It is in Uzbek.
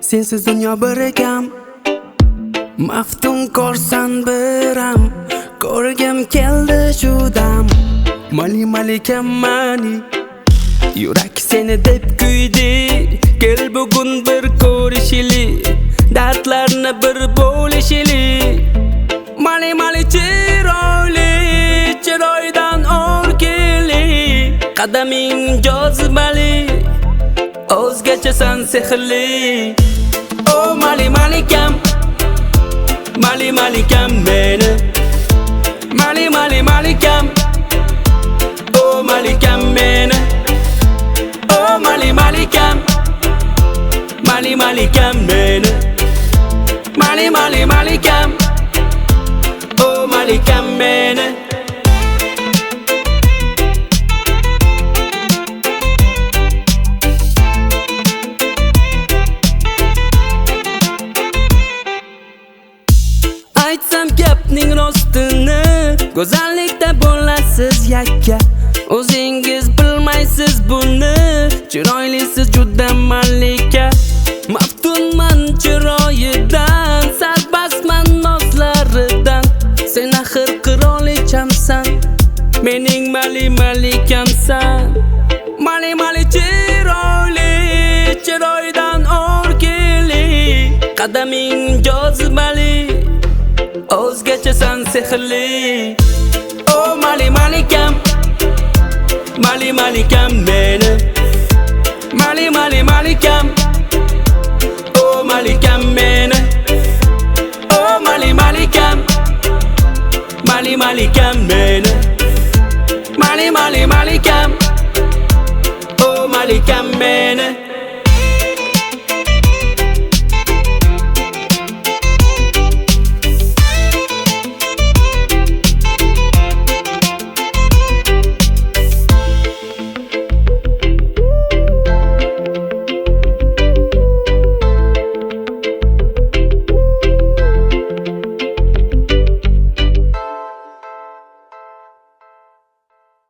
Sensiz dunyo bir ekam, maftun korsan biram, ko'rgim keldi shu dam. Mali malikam mani, yurak seni deb kuydi. Kel bugun bir ko'rishili, dardlarni bir bo'lishili. Mali mali chiroyli, chiroydan o'rkili, qadaming jozibali, o'zgachasan sehrli. Oh mali malikam, mali malikam meni, mali mali malikam. Oh malikam meni, oh mali malikam, mali malikam meni, mali mali malikam. Oh malikam meni. Aytsam gapning rostini, go'zallikda bo'lasiz yakka. O'zingiz bilmaysiz buni, chiroylisiz juda malika. Maftunman chiroyidan, sarpastman nozlaridan. Sen axir qirolichamsan, mening mali malikamsan. Mali mali chiroyli, chiroydan o'rkili, qadaming jozibali, o'zgachasan sehrli. Oh mali malikam, mali malikam meni, mali mali malikam. Oh malikam meni, oh mali malikam, mali malikam meni, mali mali malikam. Oh malikam meni.